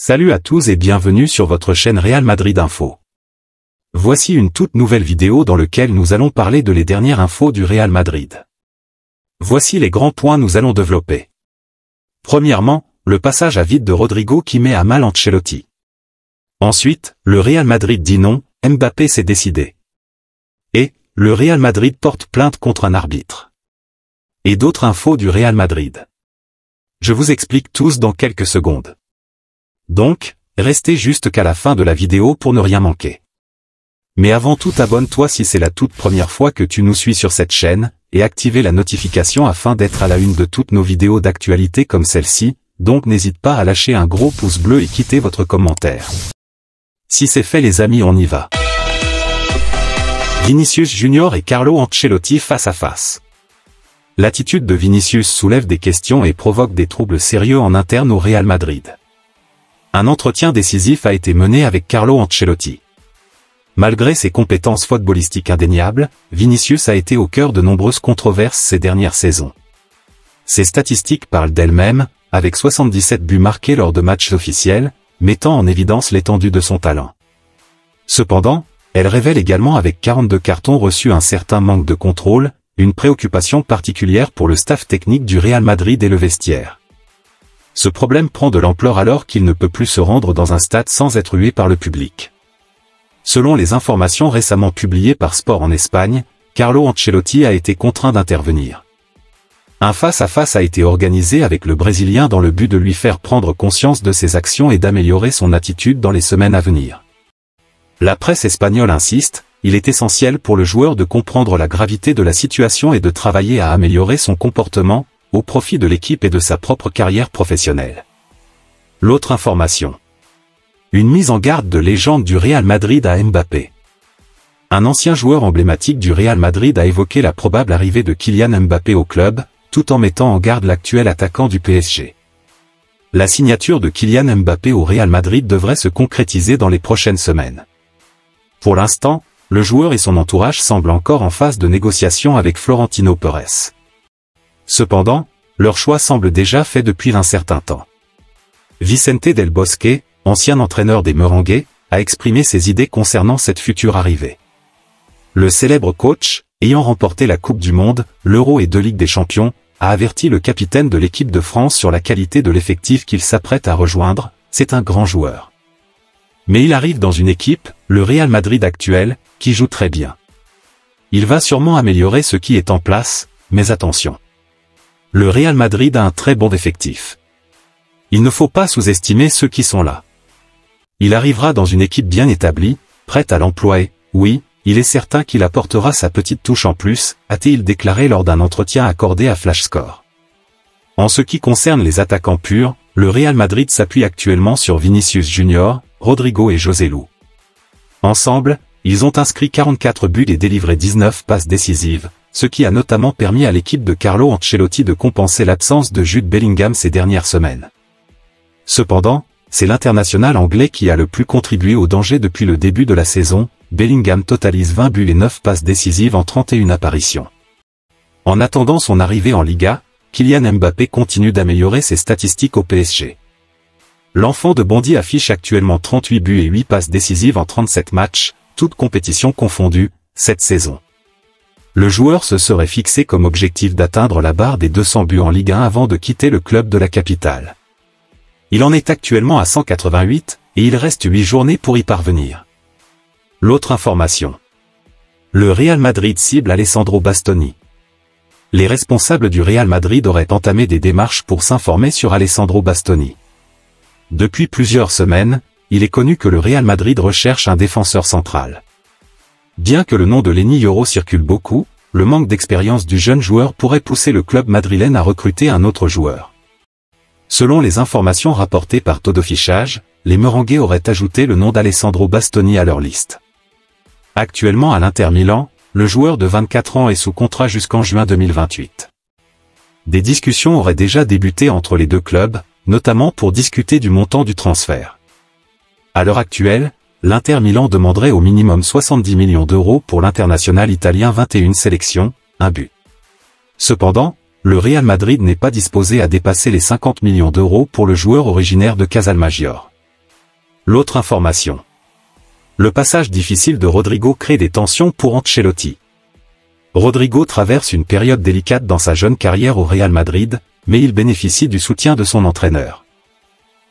Salut à tous et bienvenue sur votre chaîne Real Madrid Info. Voici une toute nouvelle vidéo dans laquelle nous allons parler de les dernières infos du Real Madrid. Voici les grands points nous allons développer. Premièrement, le passage à vide de Rodrigo qui met à mal Ancelotti. Ensuite, le Real Madrid dit non, Mbappé s'est décidé. Et, le Real Madrid porte plainte contre un arbitre. Et d'autres infos du Real Madrid. Je vous explique tous dans quelques secondes. Donc, restez juste qu'à la fin de la vidéo pour ne rien manquer. Mais avant tout, abonne-toi si c'est la toute première fois que tu nous suis sur cette chaîne, et activez la notification afin d'être à la une de toutes nos vidéos d'actualité comme celle-ci, donc n'hésite pas à lâcher un gros pouce bleu et quitter votre commentaire. Si c'est fait les amis, on y va. Vinicius Junior et Carlo Ancelotti face à face. L'attitude de Vinicius soulève des questions et provoque des troubles sérieux en interne au Real Madrid. Un entretien décisif a été mené avec Carlo Ancelotti. Malgré ses compétences footballistiques indéniables, Vinicius a été au cœur de nombreuses controverses ces dernières saisons. Ses statistiques parlent d'elles-mêmes, avec 77 buts marqués lors de matchs officiels, mettant en évidence l'étendue de son talent. Cependant, elle révèle également avec 42 cartons reçus un certain manque de contrôle, une préoccupation particulière pour le staff technique du Real Madrid et le vestiaire. Ce problème prend de l'ampleur alors qu'il ne peut plus se rendre dans un stade sans être hué par le public. Selon les informations récemment publiées par Sport en Espagne, Carlo Ancelotti a été contraint d'intervenir. Un face-à-face a été organisé avec le Brésilien dans le but de lui faire prendre conscience de ses actions et d'améliorer son attitude dans les semaines à venir. La presse espagnole insiste, il est essentiel pour le joueur de comprendre la gravité de la situation et de travailler à améliorer son comportement, au profit de l'équipe et de sa propre carrière professionnelle. L'autre information. Une mise en garde de légende du Real Madrid à Mbappé. Un ancien joueur emblématique du Real Madrid a évoqué la probable arrivée de Kylian Mbappé au club, tout en mettant en garde l'actuel attaquant du PSG. La signature de Kylian Mbappé au Real Madrid devrait se concrétiser dans les prochaines semaines. Pour l'instant, le joueur et son entourage semblent encore en phase de négociation avec Florentino Pérez. Cependant, leur choix semble déjà fait depuis un certain temps. Vicente Del Bosque, ancien entraîneur des Merengues, a exprimé ses idées concernant cette future arrivée. Le célèbre coach, ayant remporté la Coupe du Monde, l'Euro et 2 Ligues des Champions, a averti le capitaine de l'équipe de France sur la qualité de l'effectif qu'il s'apprête à rejoindre, c'est un grand joueur. Mais il arrive dans une équipe, le Real Madrid actuel, qui joue très bien. Il va sûrement améliorer ce qui est en place, mais attention. Le Real Madrid a un très bon effectif. Il ne faut pas sous-estimer ceux qui sont là. Il arrivera dans une équipe bien établie, prête à l'employer, oui, il est certain qu'il apportera sa petite touche en plus, a-t-il déclaré lors d'un entretien accordé à Flash Score. En ce qui concerne les attaquants purs, le Real Madrid s'appuie actuellement sur Vinicius Junior, Rodrigo et Joselu. Ensemble, ils ont inscrit 44 buts et délivré 19 passes décisives, ce qui a notamment permis à l'équipe de Carlo Ancelotti de compenser l'absence de Jude Bellingham ces dernières semaines. Cependant, c'est l'international anglais qui a le plus contribué au danger depuis le début de la saison, Bellingham totalise 20 buts et 9 passes décisives en 31 apparitions. En attendant son arrivée en Liga, Kylian Mbappé continue d'améliorer ses statistiques au PSG. L'enfant de Bondy affiche actuellement 38 buts et 8 passes décisives en 37 matchs, toutes compétitions confondues, cette saison. Le joueur se serait fixé comme objectif d'atteindre la barre des 200 buts en Ligue 1 avant de quitter le club de la capitale. Il en est actuellement à 188, et il reste 8 journées pour y parvenir. L'autre information. Le Real Madrid cible Alessandro Bastoni. Les responsables du Real Madrid auraient entamé des démarches pour s'informer sur Alessandro Bastoni. Depuis plusieurs semaines, il est connu que le Real Madrid recherche un défenseur central. Bien que le nom de Lenny Yoro circule beaucoup, le manque d'expérience du jeune joueur pourrait pousser le club madrilène à recruter un autre joueur. Selon les informations rapportées par Todo Fichage, les Merengues auraient ajouté le nom d'Alessandro Bastoni à leur liste. Actuellement à l'Inter Milan, le joueur de 24 ans est sous contrat jusqu'en juin 2028. Des discussions auraient déjà débuté entre les deux clubs, notamment pour discuter du montant du transfert. À l'heure actuelle, l'Inter Milan demanderait au minimum 70 millions d'euros pour l'international italien 21 sélections, un but. Cependant, le Real Madrid n'est pas disposé à dépasser les 50 millions d'euros pour le joueur originaire de Casalmaggiore. L'autre information. Le passage difficile de Rodrigo crée des tensions pour Ancelotti. Rodrigo traverse une période délicate dans sa jeune carrière au Real Madrid, mais il bénéficie du soutien de son entraîneur.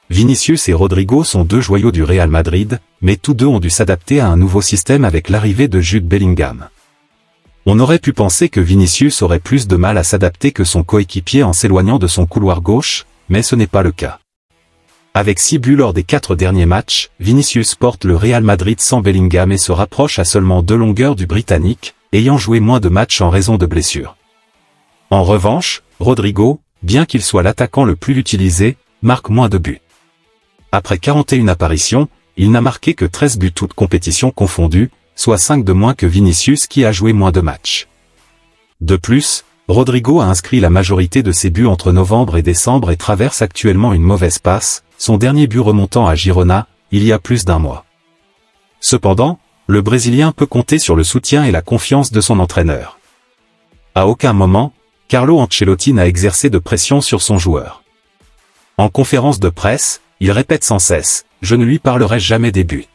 Vinicius et Rodrigo sont deux joyaux du Real Madrid, mais tous deux ont dû s'adapter à un nouveau système avec l'arrivée de Jude Bellingham. On aurait pu penser que Vinicius aurait plus de mal à s'adapter que son coéquipier en s'éloignant de son couloir gauche, mais ce n'est pas le cas. Avec 6 buts lors des 4 derniers matchs, Vinicius porte le Real Madrid sans Bellingham et se rapproche à seulement 2 longueurs du Britannique, ayant joué moins de matchs en raison de blessures. En revanche, Rodrigo, bien qu'il soit l'attaquant le plus utilisé, marque moins de buts. Après 41 apparitions, il n'a marqué que 13 buts toutes compétitions confondues, soit 5 de moins que Vinicius qui a joué moins de matchs. De plus, Rodrigo a inscrit la majorité de ses buts entre novembre et décembre et traverse actuellement une mauvaise passe, son dernier but remontant à Girona, il y a plus d'un mois. Cependant, le Brésilien peut compter sur le soutien et la confiance de son entraîneur. À aucun moment, Carlo Ancelotti n'a exercé de pression sur son joueur. En conférence de presse, il répète sans cesse « Je ne lui parlerai jamais des buts ».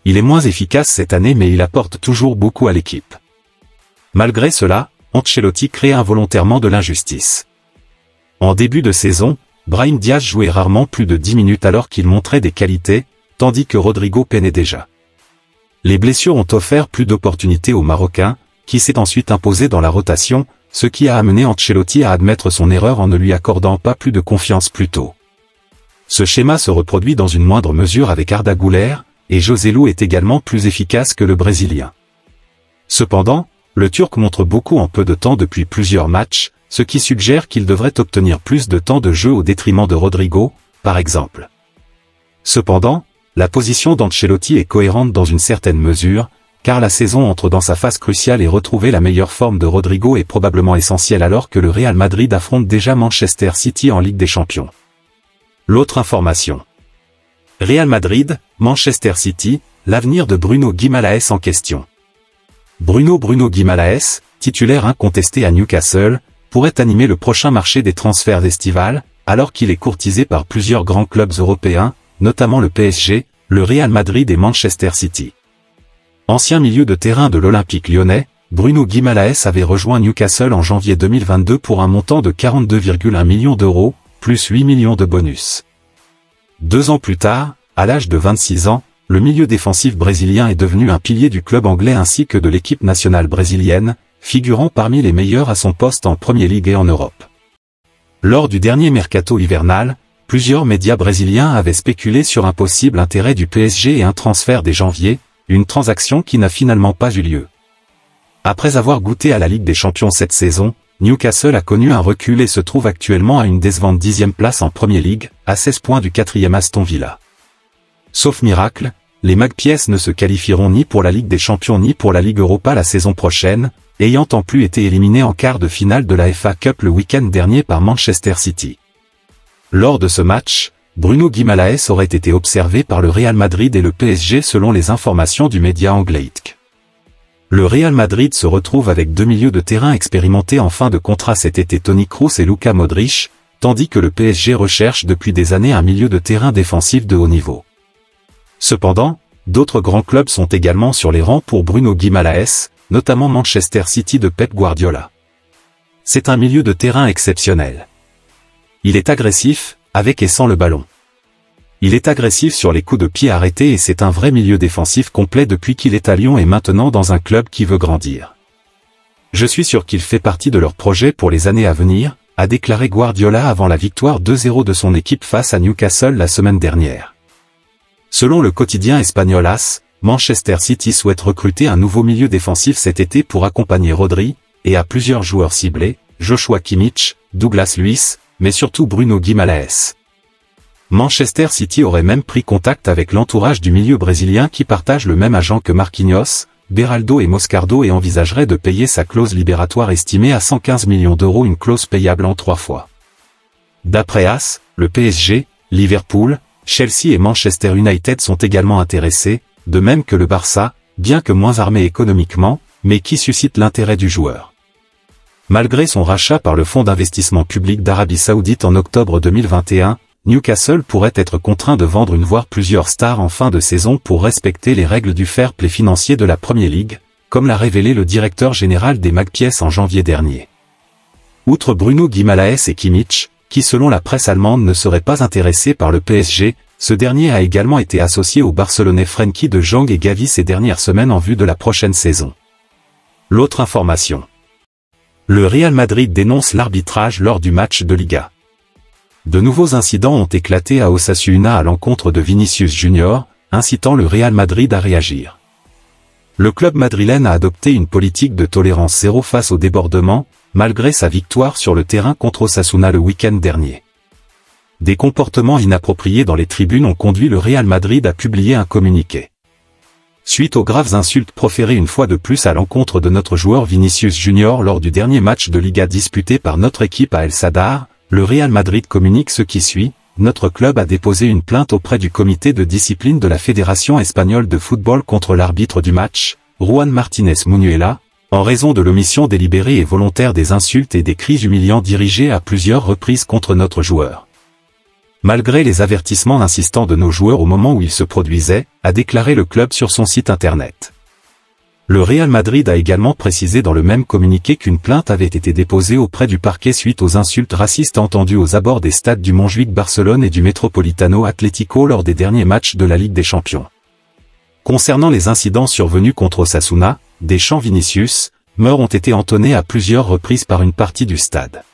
Il est moins efficace cette année mais il apporte toujours beaucoup à l'équipe. Malgré cela, Ancelotti crée involontairement de l'injustice. En début de saison, Brahim Diaz jouait rarement plus de 10 minutes alors qu'il montrait des qualités, tandis que Rodrigo peinait déjà. Les blessures ont offert plus d'opportunités au Marocain, qui s'est ensuite imposé dans la rotation, ce qui a amené Ancelotti à admettre son erreur en ne lui accordant pas plus de confiance plus tôt. Ce schéma se reproduit dans une moindre mesure avec Arda Güler, et Joselu est également plus efficace que le Brésilien. Cependant, le Turc montre beaucoup en peu de temps depuis plusieurs matchs, ce qui suggère qu'il devrait obtenir plus de temps de jeu au détriment de Rodrigo, par exemple. Cependant, la position d'Ancelotti est cohérente dans une certaine mesure, car la saison entre dans sa phase cruciale et retrouver la meilleure forme de Rodrigo est probablement essentiel alors que le Real Madrid affronte déjà Manchester City en Ligue des Champions. L'autre information. Real Madrid, Manchester City, l'avenir de Bruno Guimaraes en question. Bruno Guimaraes, titulaire incontesté à Newcastle, pourrait animer le prochain marché des transferts estivales, alors qu'il est courtisé par plusieurs grands clubs européens, notamment le PSG, le Real Madrid et Manchester City. Ancien milieu de terrain de l'Olympique lyonnais, Bruno Guimaraes avait rejoint Newcastle en janvier 2022 pour un montant de 42,1 millions d'euros, plus 8 millions de bonus. 2 ans plus tard, à l'âge de 26 ans, le milieu défensif brésilien est devenu un pilier du club anglais ainsi que de l'équipe nationale brésilienne, figurant parmi les meilleurs à son poste en Premier League et en Europe. Lors du dernier mercato hivernal, plusieurs médias brésiliens avaient spéculé sur un possible intérêt du PSG et un transfert dès janvier, une transaction qui n'a finalement pas eu lieu. Après avoir goûté à la Ligue des Champions cette saison, Newcastle a connu un recul et se trouve actuellement à une décevante 10e place en Premier League, à 16 points du 4e Aston Villa. Sauf miracle, les Magpies ne se qualifieront ni pour la Ligue des Champions ni pour la Ligue Europa la saison prochaine, ayant en plus été éliminés en quart de finale de la FA Cup le week-end dernier par Manchester City. Lors de ce match, Bruno Guimaraes aurait été observé par le Real Madrid et le PSG selon les informations du média anglais ITK. Le Real Madrid se retrouve avec 2 milieux de terrain expérimentés en fin de contrat cet été, Toni Kroos et Luka Modric, tandis que le PSG recherche depuis des années un milieu de terrain défensif de haut niveau. Cependant, d'autres grands clubs sont également sur les rangs pour Bruno Guimaraes, notamment Manchester City de Pep Guardiola. C'est un milieu de terrain exceptionnel. Il est agressif, avec et sans le ballon. Il est agressif sur les coups de pied arrêtés et c'est un vrai milieu défensif complet depuis qu'il est à Lyon et maintenant dans un club qui veut grandir. Je suis sûr qu'il fait partie de leur projet pour les années à venir, a déclaré Guardiola avant la victoire 2-0 de son équipe face à Newcastle la semaine dernière. Selon le quotidien espagnol AS, Manchester City souhaite recruter un nouveau milieu défensif cet été pour accompagner Rodri, et à plusieurs joueurs ciblés, Joshua Kimmich, Douglas Luiz, mais surtout Bruno Guimaraes. Manchester City aurait même pris contact avec l'entourage du milieu brésilien qui partage le même agent que Marquinhos, Beraldo et Moscardo et envisagerait de payer sa clause libératoire estimée à 115 millions d'euros, une clause payable en 3 fois. D'après AS, le PSG, Liverpool, Chelsea et Manchester United sont également intéressés, de même que le Barça, bien que moins armé économiquement, mais qui suscite l'intérêt du joueur. Malgré son rachat par le fonds d'investissement public d'Arabie Saoudite en octobre 2021, Newcastle pourrait être contraint de vendre une voire plusieurs stars en fin de saison pour respecter les règles du fair play financier de la Premier League, comme l'a révélé le directeur général des Magpies en janvier dernier. Outre Bruno Guimaraes et Kimmich, qui selon la presse allemande ne seraient pas intéressés par le PSG, ce dernier a également été associé au Barcelonais Frenkie de Jong et Gavi ces dernières semaines en vue de la prochaine saison. L'autre information. Le Real Madrid dénonce l'arbitrage lors du match de Liga. De nouveaux incidents ont éclaté à Osasuna à l'encontre de Vinicius Junior, incitant le Real Madrid à réagir. Le club madrilène a adopté une politique de tolérance zéro face au débordement, malgré sa victoire sur le terrain contre Osasuna le week-end dernier. Des comportements inappropriés dans les tribunes ont conduit le Real Madrid à publier un communiqué. Suite aux graves insultes proférées une fois de plus à l'encontre de notre joueur Vinicius Junior lors du dernier match de Liga disputé par notre équipe à El Sadar, le Real Madrid communique ce qui suit. Notre club a déposé une plainte auprès du comité de discipline de la Fédération espagnole de football contre l'arbitre du match, Juan Martínez Munuela, en raison de l'omission délibérée et volontaire des insultes et des cris humiliants dirigés à plusieurs reprises contre notre joueur. Malgré les avertissements insistants de nos joueurs au moment où ils se produisaient, a déclaré le club sur son site internet. Le Real Madrid a également précisé dans le même communiqué qu'une plainte avait été déposée auprès du parquet suite aux insultes racistes entendues aux abords des stades du Montjuïc Barcelone et du Metropolitano Atlético lors des derniers matchs de la Ligue des Champions. Concernant les incidents survenus contre Osasuna, des chants Vinicius, meurt ont été entonnés à plusieurs reprises par une partie du stade.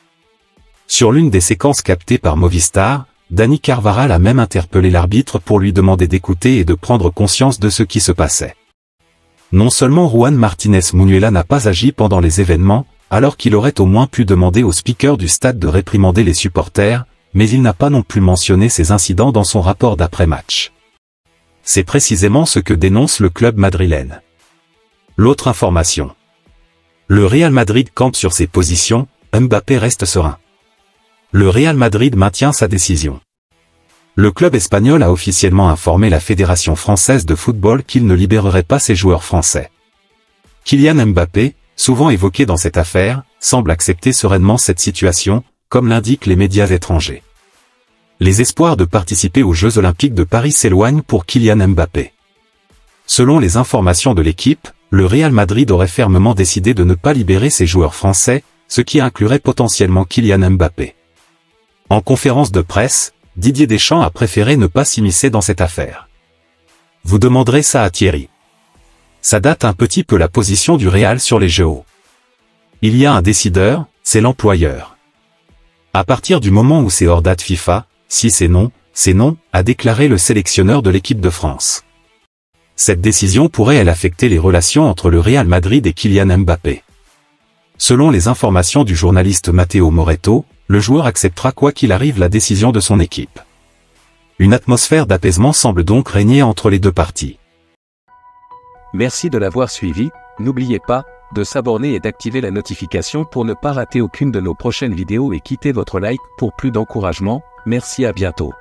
Sur l'une des séquences captées par Movistar, Dani Carvajal a même interpellé l'arbitre pour lui demander d'écouter et de prendre conscience de ce qui se passait. Non seulement Juan Martínez Munuela n'a pas agi pendant les événements, alors qu'il aurait au moins pu demander au speaker du stade de réprimander les supporters, mais il n'a pas non plus mentionné ces incidents dans son rapport d'après-match. C'est précisément ce que dénonce le club madrilène. L'autre information. Le Real Madrid campe sur ses positions, Mbappé reste serein. Le Real Madrid maintient sa décision. Le club espagnol a officiellement informé la Fédération française de football qu'il ne libérerait pas ses joueurs français. Kylian Mbappé, souvent évoqué dans cette affaire, semble accepter sereinement cette situation, comme l'indiquent les médias étrangers. Les espoirs de participer aux Jeux Olympiques de Paris s'éloignent pour Kylian Mbappé. Selon les informations de l'équipe, le Real Madrid aurait fermement décidé de ne pas libérer ses joueurs français, ce qui inclurait potentiellement Kylian Mbappé. En conférence de presse, Didier Deschamps a préféré ne pas s'immiscer dans cette affaire. Vous demanderez ça à Thierry. Ça date un petit peu la position du Real sur les JO. Il y a un décideur, c'est l'employeur. À partir du moment où c'est hors date FIFA, si c'est non, a déclaré le sélectionneur de l'équipe de France. Cette décision pourrait affecter les relations entre le Real Madrid et Kylian Mbappé. Selon les informations du journaliste Matteo Moretto, le joueur acceptera quoi qu'il arrive la décision de son équipe. Une atmosphère d'apaisement semble donc régner entre les deux parties. Merci de l'avoir suivi, n'oubliez pas de s'abonner et d'activer la notification pour ne pas rater aucune de nos prochaines vidéos et quittez votre like pour plus d'encouragement. Merci, à bientôt.